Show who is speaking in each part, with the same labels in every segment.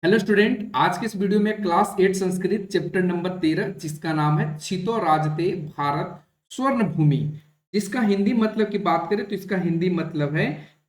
Speaker 1: Hello student, आज के इस वीडियो में क्लास 8 संस्कृत चैप्टर नंबर 13 जिसका नाम है छितो राजते भारत स्वर्ण भूमि। जिसका हिंदी मतलब की बात करें तो इसका हिंदी मतलब है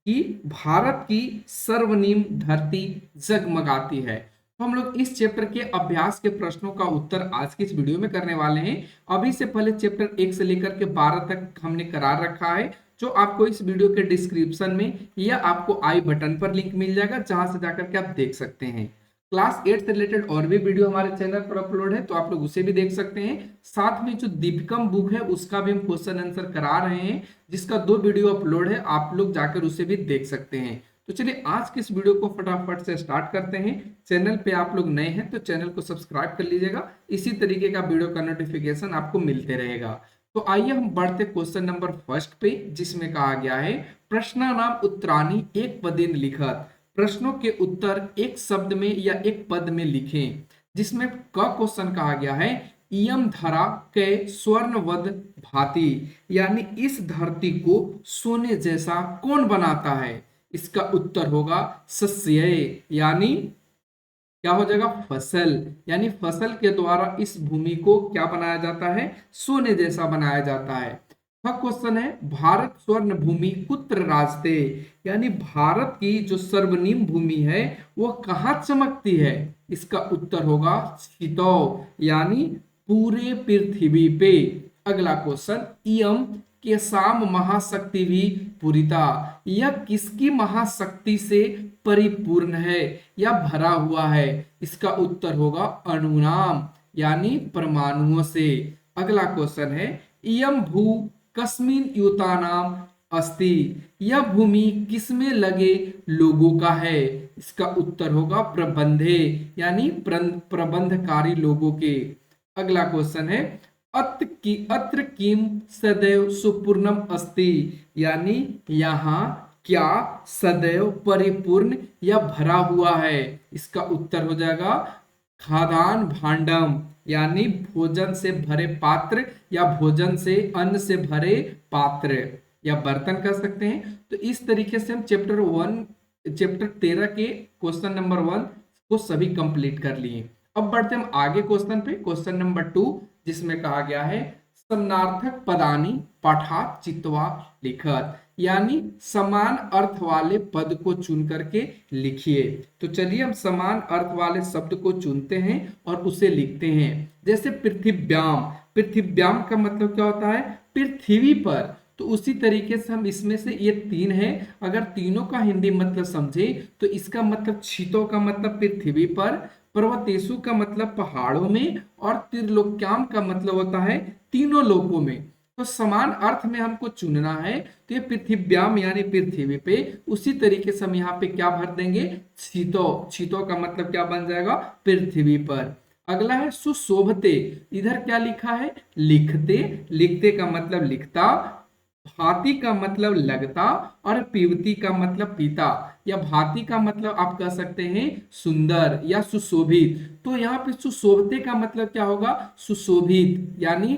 Speaker 1: कि भारत की स्वर्णिम धरती जगमगाती है। तो हम लोग इस चैप्टर के अभ्यास के प्रश्नों का उत्तर आज की इस वीडियो में करने वाले हैं। अभी से पहले चैप्टर 1 से लेकर के 12 तक हमने करार रखा है, जो आपको इस वीडियो के डिस्क्रिप्शन में या आपको आई बटन पर लिंक मिल जाएगा, जहां से जाकर के आप देख सकते हैं। क्लास 8 से रिलेटेड और भी वीडियो हमारे चैनल पर अपलोड है, तो आप लोग उसे भी देख सकते हैं। साथ में जो दीपिकम बुक है उसका भी हम क्वेश्चन आंसर करा रहे हैं, जिसका 2 वीडियो अपलोड है, आप लोग जाकर उसे भी देख सकते हैं। तो चलिए आज की इस वीडियो को फटाफट से स्टार्ट करते हैं। चैनल पे आप लोग नए हैं तो चैनल को सब्सक्राइब कर लीजिएगा, इसी तरीके का वीडियो का नोटिफिकेशन आपको मिलते रहेगा। तो आइए हम बढ़ते क्वेश्चन नंबर फर्स्ट पे, जिसमें कहा गया है प्रश्न नाम उत्तरानी एक पदेन लिखत। प्रश्नों के उत्तर एक शब्द में या एक पद में लिखें। जिसमें क क्वेश्चन कहा गया है इयम धरा के स्वर्णवद भांति, यानी इस धरती को सोने जैसा कौन बनाता है। इसका उत्तर होगा सस्य, यानी क्या हो जाएगा फसल। यानी फसल के द्वारा इस भूमि को क्या बनाया जाता है, सोने जैसा बनाया जाता है। क्वेश्चन है भारत स्वर्ण भूमि कुत्र राजते, यानी भारत की जो स्वर्णिम भूमि है वो कहाँ चमकती है। इसका उत्तर होगा छितो, यानी पूरे पृथ्वी पे। अगला क्वेश्चन इयम के साम महाशक्ति भी पूरिता, यह किसकी महाशक्ति से परिपूर्ण है या भरा हुआ है। इसका उत्तर होगा अणुनाम, यानी परमाणुओं से। अगला क्वेश्चन है इयम भू कस्मिन युतानाम अस्ति, यह भूमि किसमें लगे लोगों का है। इसका उत्तर होगा प्रबंधे, यानी प्रबंधकारी लोगों के। अगला क्वेश्चन है अत्र किम सदैव सुपूर्णम अस्ति, यानी यहाँ क्या सदैव परिपूर्ण या भरा हुआ है। इसका उत्तर हो जाएगा खाद्यान भांडम, यानी भोजन से भरे पात्र या भोजन से अन्न से भरे पात्र या बर्तन कर सकते हैं। तो इस तरीके से हम चैप्टर 13 के क्वेश्चन नंबर 1 को सभी कंप्लीट कर लिए। अब बढ़ते हम आगे क्वेश्चन पे, क्वेश्चन नंबर 2, जिसमें कहा गया है समानार्थक पदानी पाठात चित्वा लिखत, यानी समान अर्थ वाले पद को चुन करके लिखिए। तो चलिए हम समान अर्थ वाले शब्द को चुनते हैं और उसे लिखते हैं। जैसे पृथ्व्याम, पृथ्व्याम का मतलब क्या होता है, पृथ्वी पर। तो उसी तरीके से हम इसमें से ये 3 है, अगर तीनों का हिंदी मतलब समझे तो इसका मतलब छितो का मतलब पृथ्वी पर, पर्वतेशु का मतलब पहाड़ों में, और त्रिलोक्याम का मतलब होता है तीनों लोकों में। तो समान अर्थ में हमको चुनना है, तो ये पृथ्व्याम यानी पृथ्वी पे। उसी तरीके से हम यहाँ पे क्या भर देंगे, छितो। छितो का मतलब क्या बन जाएगा, पृथ्वी पर। अगला है सुशोभते, इधर क्या लिखा है, लिखते। लिखते का मतलब लिखता, भांति का मतलब लगता, और पीवती का मतलब पीता, या भांति का मतलब आप कह सकते हैं सुंदर या सुशोभित। तो यहाँ पे सुशोभते का मतलब क्या होगा, सुशोभित, यानी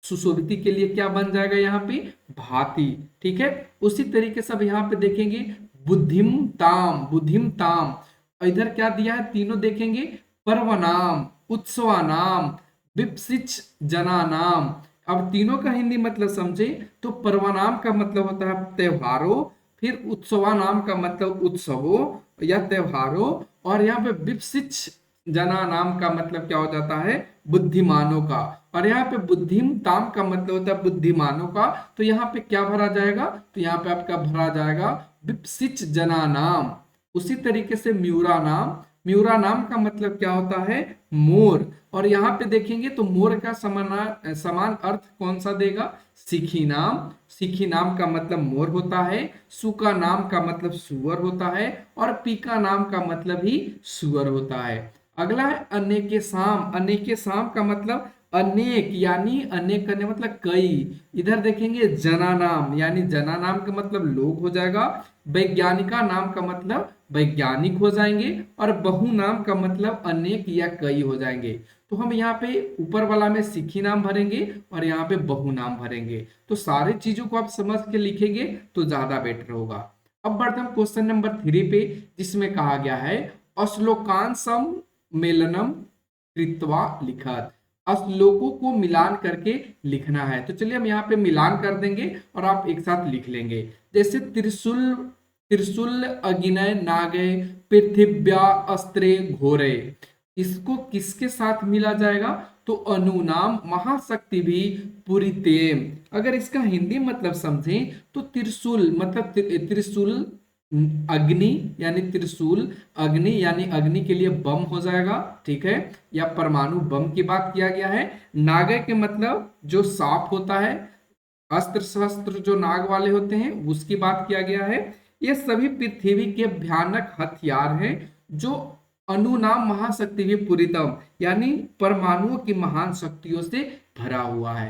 Speaker 1: सुशोभित के लिए क्या बन जाएगा यहाँ पे, भांति। ठीक है। उसी तरीके से अब यहाँ पे देखेंगे बुद्धिमताम, बुद्धिमताम। इधर क्या दिया है, तीनों देखेंगे पर्वनाम, उत्सवानाम, विपसिच जनानाम। अब तीनों का हिंदी मतलब समझे तो पर्वनाम का मतलब होता है त्योहारों, फिर उत्सवानाम का मतलब उत्सवों या त्योहारों, और यहाँ पे विपसिच जना नाम का मतलब क्या हो जाता है, बुद्धिमानों का। और यहाँ पे बुद्धिम ताम का मतलब होता है बुद्धिमानों का। तो यहाँ पे क्या भरा जाएगा, तो यहाँ पे आपका भरा जाएगा विपसिच जना नाम। उसी तरीके से म्यूरा नाम, म्यूरा नाम का मतलब क्या होता है, मोर। और यहाँ पे देखेंगे तो मोर का समान अर्थ कौन सा देगा, सिखी नाम। सिखी नाम का मतलब मोर होता है, सुका नाम का मतलब सुअर होता है, और पीका नाम का मतलब ही सुअर होता है। अगला है अनेके साम, अनेके साम का मतलब अनेक, यानी अनेक करने मतलब कई। इधर देखेंगे जना नाम, यानी जना नाम का मतलब लोग हो जाएगा। वैज्ञानिका नाम का मतलब वैज्ञानिक हो जाएंगे, और बहु नाम का मतलब अनेक या कई हो जाएंगे। तो हम यहाँ पे ऊपर वाला में सिखी नाम भरेंगे और यहाँ पे बहु नाम भरेंगे। तो सारी चीजों को आप समझ के लिखेंगे तो ज्यादा बेटर होगा। अब बढ़ते हम क्वेश्चन नंबर 3 पे, जिसमें कहा गया है अश्लोकांसम मेलनम कृत्वा लिखत। श्लोकों को मिलान करके लिखना है। तो चलिए हम यहाँ पे मिलान कर देंगे और आप एक साथ लिख लेंगे। जैसे त्रिशूल त्रिशूल अगिनय नागे पृथिव्या अस्त्रे घोरे, इसको किसके साथ मिला जाएगा? तो अनुनाम महाशक्ति भी पुरीतेम। अगर इसका हिंदी मतलब समझें तो त्रिशूल मतलब त्रिशूल अग्नि यानी त्रिशूल, अग्नि यानी अग्नि के लिए बम हो जाएगा, ठीक है, या परमाणु बम की बात किया गया है। नागे के मतलब जो सांप होता है, अस्त्र शस्त्र जो नाग वाले होते हैं उसकी बात किया गया है। ये सभी पृथ्वी के भयानक हथियार हैं जो अनुनाम महाशक्ति भी पूरितम यानी परमाणुओं की महान शक्तियों से भरा हुआ है।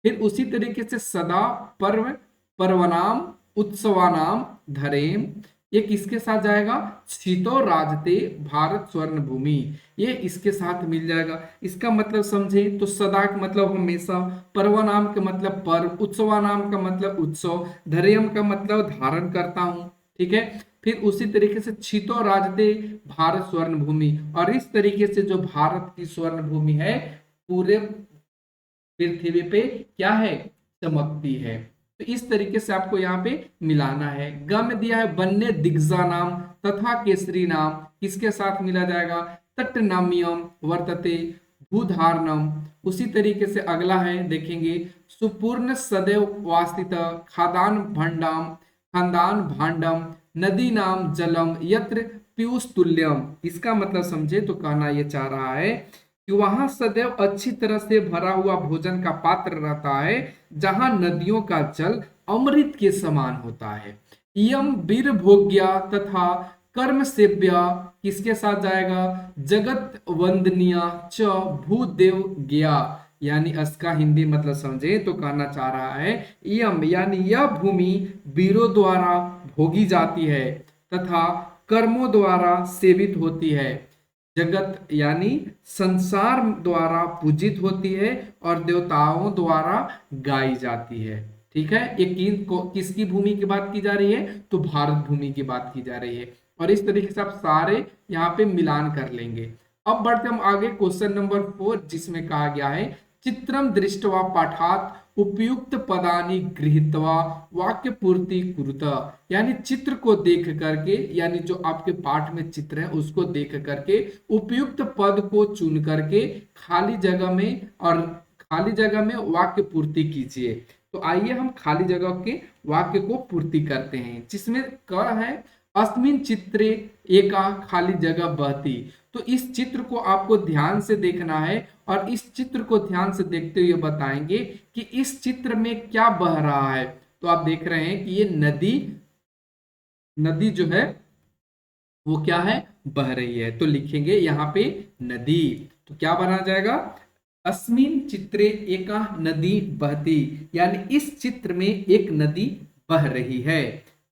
Speaker 1: फिर उसी तरीके से सदा पर्व पर्वनाम उत्सवानाम धरेम, ये किसके साथ जाएगा? शीतो राजते भारत स्वर्ण भूमि, ये इसके साथ मिल जाएगा। इसका मतलब समझे तो सदा का मतलब हमेशा, पर्व नाम का मतलब पर्व, उत्सवा नाम का मतलब उत्सव, धरेम का मतलब धारण करता हूं, ठीक है। फिर उसी तरीके से छितो राजते भारत स्वर्ण भूमि, और इस तरीके से जो भारत की स्वर्ण भूमि है पूरे पृथ्वी पे क्या है? चमकती है। तो इस तरीके से आपको यहाँ पे मिलाना है। ग में दिया है वन्य दिग्जा नाम तथा केसरी नाम, किसके साथ मिला जाएगा? तट्टनाम्यम वर्तते भूधारणम। उसी तरीके से अगला है देखेंगे सुपूर्ण सदैव वास्तित खादान भंडाम खानदान भांडम नदी नाम जलम यत्र पीयूष तुल्यम। इसका मतलब समझे तो कहना यह चाह रहा है कि वहां सदैव अच्छी तरह से भरा हुआ भोजन का पात्र रहता है, जहां नदियों का जल अमृत के समान होता है। यम वीर भोग्या तथा कर्म सेव्या, किसके साथ जाएगा? जगत वंदनीय च भूदेव गया, यानी इसका हिंदी मतलब समझे तो कहना चाह रहा है यम यानी यह भूमि वीरों द्वारा भोगी जाती है तथा कर्मों द्वारा सेवित होती है, जगत यानी संसार द्वारा पूजित होती है और देवताओं द्वारा गाई जाती है, ठीक है। ये किसकी भूमि की बात की जा रही है? तो भारत भूमि की बात की जा रही है। और इस तरीके से आप सारे यहाँ पे मिलान कर लेंगे। अब बढ़ते हम आगे क्वेश्चन नंबर 4, जिसमें कहा गया है चित्रम दृष्टवा पाठात उपयुक्त पदानि गृहीत्वा वाक्य पूर्ति कुरुत, यानी चित्र को देख करके, यानी जो आपके पाठ में चित्र है उसको देख करके उपयुक्त पद को चुन करके खाली जगह में और खाली जगह में वाक्य पूर्ति कीजिए। तो आइए हम खाली जगह के वाक्य को पूर्ति करते हैं, जिसमें क है अस्मिन चित्रे एका खाली जगह बहती। तो इस चित्र को आपको ध्यान से देखना है और इस चित्र को ध्यान से देखते हुए बताएंगे कि इस चित्र में क्या बह रहा है। तो आप देख रहे हैं कि ये नदी जो है वो क्या है? बह रही है। तो लिखेंगे यहाँ पे नदी, तो क्या बना जाएगा? अस्मिन चित्रे एका नदी बहती, यानी इस चित्र में एक नदी बह रही है।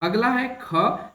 Speaker 1: अगला है ख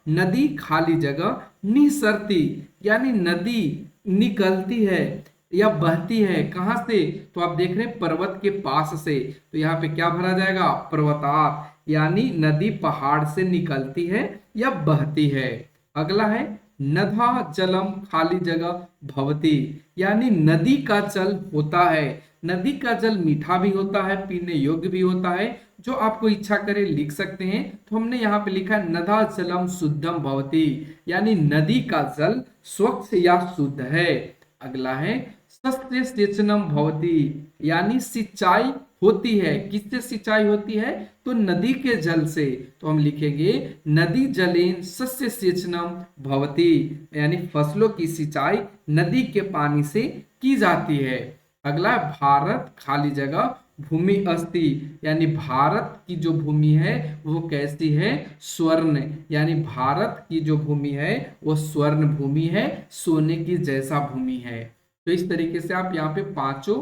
Speaker 1: नदी खाली जगह निसरती, यानी नदी निकलती है या बहती है कहां से? तो आप देख रहे हैं पर्वत के पास से, तो यहाँ पे क्या भरा जाएगा? पर्वतात, यानी नदी पहाड़ से निकलती है या बहती है। अगला है नधा जलम खाली जगह भवती, यानी नदी का जल होता है। नदी का जल मीठा भी होता है, पीने योग्य भी होता है, जो आपको इच्छा करे लिख सकते हैं। तो हमने यहाँ पे लिखा है नदा जलम शुद्धम भवती, यानी नदी का जल स्वच्छ या शुद्ध है। अगला है सस्य सेचनम भवती, यानी सिंचाई होती है। किससे सिंचाई होती है? तो नदी के जल से। तो हम लिखेंगे नदी जलेन सस्य सेचनम भवती, यानी फसलों की सिंचाई नदी के पानी से की जाती है। अगला भारत खाली जगह भूमि अस्ति, यानी भारत की जो भूमि है वो कैसी है? स्वर्ण, यानी भारत की जो भूमि है वो स्वर्ण भूमि है, सोने की जैसा भूमि है। तो इस तरीके से आप यहाँ पे पांचों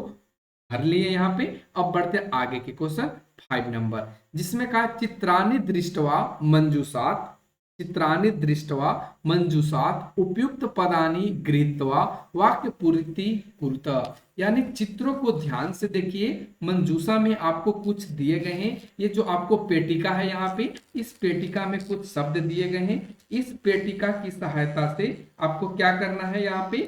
Speaker 1: भर लिए यहाँ पे। अब बढ़ते आगे के क्वेश्चन 5 नंबर, जिसमें कहा चित्रानि दृष्टवा मंजूषात चित्राणि दृष्ट्वा मंजूषात् उपयुक्त पदानि गृहीत्वा वाक्य पूर्ति कुरुत। यानी चित्रों को ध्यान से देखिए। मंजूषा में आपको कुछ दिए गए हैं। ये जो आपको पेटिका है यहाँ पे, इस पेटिका में कुछ शब्द दिए गए हैं। इस पेटिका की सहायता से आपको क्या करना है, यहाँ पे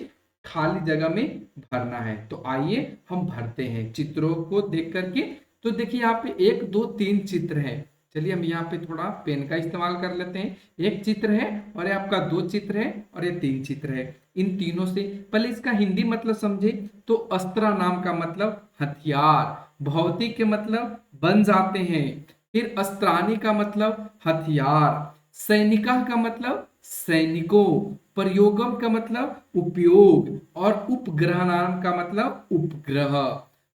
Speaker 1: खाली जगह में भरना है। तो आइए हम भरते हैं चित्रों को देख करके। तो देखिए यहाँ पे 1 2 3 चित्र है। चलिए हम यहाँ पे थोड़ा पेन का इस्तेमाल कर लेते हैं। एक चित्र है और ये आपका 2 चित्र है और ये 3 चित्र है। इन तीनों से पहले इसका हिंदी मतलब समझे तो अस्त्र नाम का मतलब हथियार, भौतिक के मतलब बन जाते हैं। फिर अस्त्राणी का मतलब हथियार, सैनिका का मतलब सैनिकों, प्रयोगम का मतलब उपयोग और उपग्रह नाम का मतलब उपग्रह।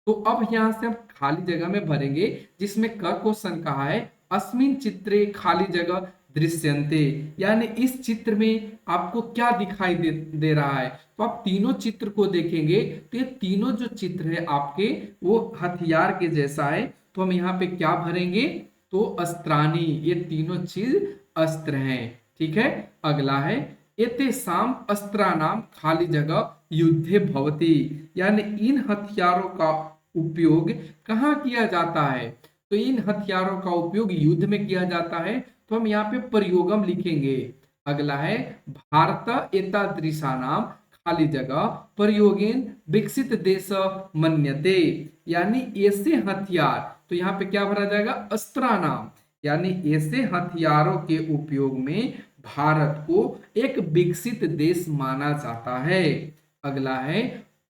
Speaker 1: तो अब यहां से हम खाली जगह में भरेंगे जिसमें क क्वेश्चन कहा है अस्मिन चित्रे खाली जगह दृश्यन्ते, यानी इस चित्र में आपको क्या दिखाई दे रहा है। तो आप तीनों चित्र को देखेंगे तो ये तीनों जो चित्र है आपके वो हथियार के जैसा है। तो हम यहाँ पे क्या भरेंगे, तो अस्त्राणी, ये तीनों चीज अस्त्र हैं। ठीक है, अगला है एतेषाम अस्त्राणाम खाली जगह युद्धे भवति, यानी इन हथियारों का उपयोग कहाँ किया जाता है। तो इन हथियारों का उपयोग युद्ध में किया जाता है। तो हम यहाँ पे प्रयोगम लिखेंगे। अगला है भारत एतादृशानाम खाली जगह प्रयोगेन विकसित देश मन्यते, यानी ऐसे हथियार, तो यहाँ पे क्या भरा जाएगा, अस्त्रानाम, यानी ऐसे हथियारों के उपयोग में भारत को एक विकसित देश माना जाता है। अगला है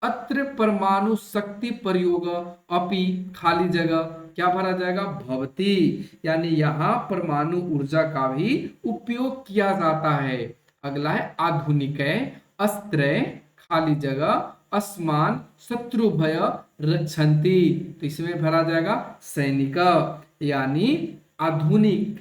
Speaker 1: अत्र परमाणु शक्ति प्रयोग अपि खाली जगह क्या भरा जाएगा, भवती, यानी यहाँ परमाणु ऊर्जा का भी उपयोग किया जाता है। अगला है आधुनिक अस्त्र खाली जगह अस्मान शत्रु भय रक्षन्ति, तो इसमें भरा जाएगा सैनिक, यानी आधुनिक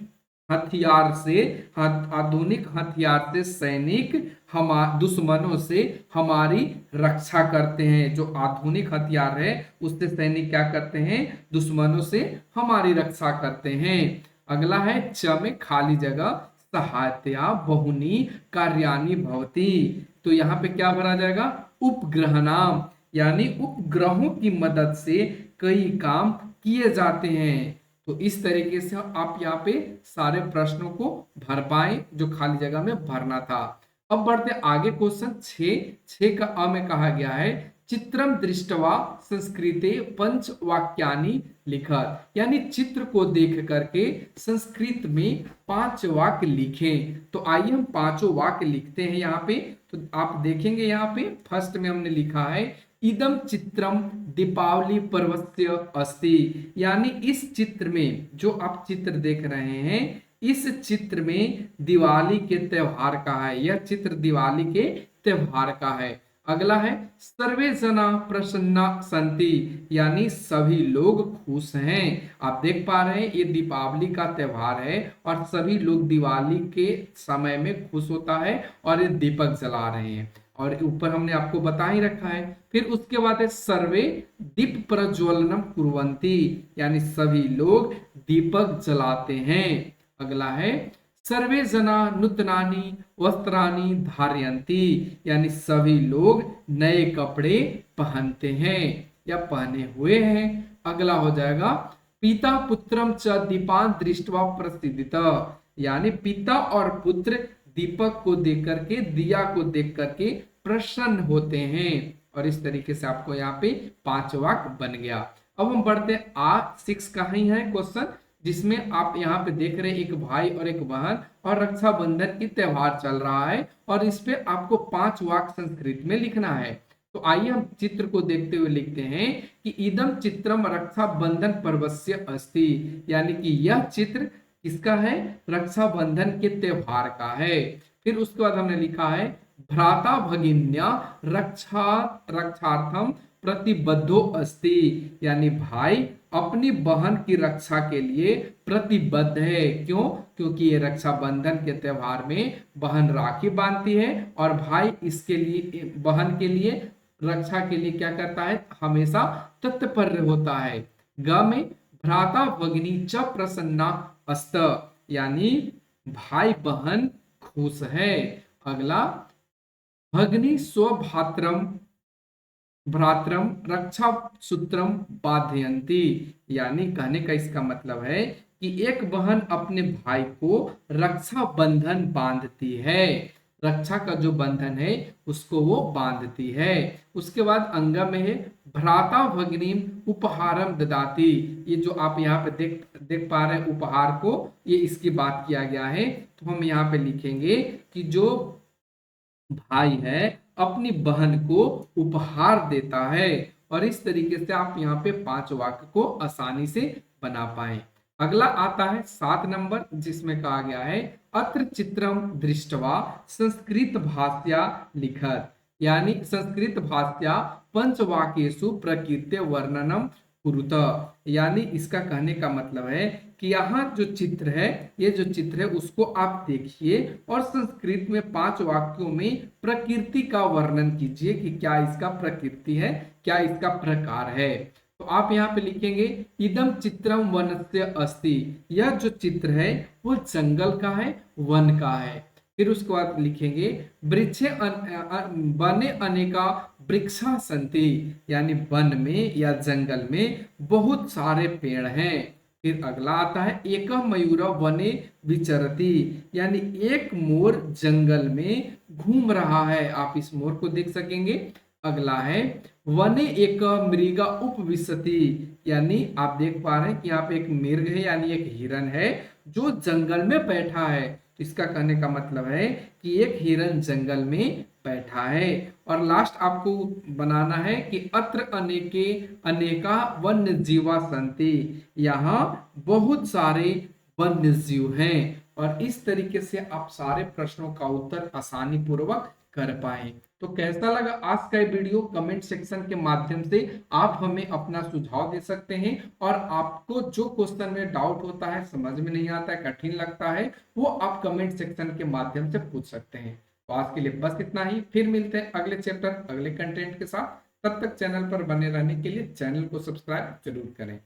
Speaker 1: हथियार से, आधुनिक हथियार से सैनिक हम दुश्मनों से हमारी रक्षा करते हैं। जो आधुनिक हथियार है उससे सैनिक क्या करते हैं, दुश्मनों से हमारी रक्षा करते हैं। अगला है च में खाली जगह सहायतया बहुनी कार्यानि भवति, तो यहाँ पे क्या भरा जाएगा, उपग्रह नाम, यानी उपग्रहों की मदद से कई काम किए जाते हैं। तो इस तरीके से आप यहाँ पे सारे प्रश्नों को भर पाए जो खाली जगह में भरना था। अब बढ़ते आगे क्वेश्चन 6 का अ में कहा गया है चित्रम दृष्टवा संस्कृते पंच वाक्यानि लिखत, यानी चित्र को देख करके संस्कृत में 5 वाक्य लिखें। तो आइए हम 5 वाक्य लिखते हैं यहाँ पे। तो आप देखेंगे यहाँ पे फर्स्ट में हमने लिखा है इदम चित्रम दीपावली पर्वस्य अस्ति, यानी इस चित्र में जो आप चित्र देख रहे हैं इस चित्र में दिवाली के त्योहार का है, यह चित्र दिवाली के त्योहार का है। अगला है सर्वे जना प्रसन्ना संति, यानी सभी लोग खुश हैं। आप देख पा रहे हैं ये दीपावली का त्योहार है और सभी लोग दिवाली के समय में खुश होता है और ये दीपक जला रहे हैं, और ऊपर हमने आपको बता ही रखा है। फिर उसके बाद है सर्वे दीप प्रज्वलनम कुर्वन्ति, यानी सभी लोग दीपक जलाते हैं। अगला है सर्वे जना नूतनानि वस्त्रानि धारयन्ति, यानी सभी लोग नए कपड़े पहनते हैं या पहने हुए हैं। अगला हो जाएगा पिता पुत्रम च दीपान दृष्टवा प्रसिद्धित, यानी पिता और पुत्र दीपक को देख करके, दिया को देख करके प्रसन्न होते हैं। और इस तरीके से आपको यहाँ पे 5 वाक्य बन गया। अब हम बढ़ते A6 का ही है क्वेश्चन, जिसमें आप यहाँ पे देख रहे हैं एक भाई और एक बहन और रक्षाबंधन की त्योहार चल रहा है और इस पे आपको 5 वाक्य संस्कृत में लिखना है। तो आइए हम चित्र को देखते हुए लिखते हैं कि इदम चित्रम रक्षाबंधन पर्वस्य अस्ति, यानी कि यह चित्र किसका है, रक्षाबंधन के त्योहार का है। फिर उसके बाद हमने लिखा है भ्राता भगिन्या रक्षार्थम प्रतिबद्धो अस्ति, यानी भाई अपनी बहन की रक्षा के लिए प्रतिबद्ध है। क्यों, क्योंकि ये रक्षाबंधन के त्योहार में बहन राखी बांधती है और भाई इसके लिए, बहन के लिए रक्षा के लिए क्या करता है, हमेशा तत्पर होता है। ग में भ्राता भगिनी च प्रसन्ना अस्त, यानी भाई बहन खुश है। अगला, भगनी स्वभात्रम भ्रातरम रक्षा सूत्रम बाध्यंती, यानी कहने का इसका मतलब है कि एक बहन अपने भाई को रक्षा बंधन बांधती है, रक्षा का जो बंधन है उसको वो बांधती है। उसके बाद अंगा में है भ्राता भगिनीम उपहारम ददाती, ये जो आप यहाँ पे देख देख पा रहे हैं उपहार को, ये इसकी बात किया गया है। तो हम यहाँ पे लिखेंगे कि जो भाई है अपनी बहन को उपहार देता है। और इस तरीके से आप यहाँ पे 5 वाक्य को आसानी से बना पाए। अगला आता है 7 नंबर, जिसमें कहा गया है अत्र चित्रम दृष्टवा संस्कृत भाषा लिखत, यानी संस्कृत भाषा पंचवाक्येषु प्रकृत्य वर्णनम कुरुत, यानी इसका कहने का मतलब है कि यहाँ जो चित्र है, ये जो चित्र है उसको आप देखिए और संस्कृत में 5 वाक्यों में प्रकृति का वर्णन कीजिए कि क्या इसका प्रकृति है, क्या इसका प्रकार है। तो आप यहाँ पे लिखेंगे इदम चित्रम वनस्य अस्ति, यह जो चित्र है वो जंगल का है, वन का है। फिर उसके बाद लिखेंगे वृक्षे बने अनेका वृक्षा संति, यानी वन में या जंगल में बहुत सारे पेड़ हैं। फिर अगला आता है एक मयूर वने विचरती, यानी एक मोर जंगल में घूम रहा है, आप इस मोर को देख सकेंगे। अगला है वने एक मृगा उपविशति, यानी आप देख पा रहे हैं कि यहाँ पे एक मृग है यानी एक हिरन है जो जंगल में बैठा है। तो इसका कहने का मतलब है कि एक हिरन जंगल में बैठा है। और लास्ट आपको बनाना है कि अत्र अनेके अनेका वन्य जीवा संति, यहाँ बहुत सारे वन्य जीव हैं। और इस तरीके से आप सारे प्रश्नों का उत्तर आसानी पूर्वक कर पाए। तो कैसा लगा आज का ये वीडियो, कमेंट सेक्शन के माध्यम से आप हमें अपना सुझाव दे सकते हैं। और आपको जो क्वेश्चन में डाउट होता है, समझ में नहीं आता है, कठिन लगता है, वो आप कमेंट सेक्शन के माध्यम से पूछ सकते हैं। तो आज के लिए बस इतना ही, फिर मिलते हैं अगले चैप्टर अगले कंटेंट के साथ। तब तक चैनल पर बने रहने के लिए चैनल को सब्सक्राइब जरूर करें।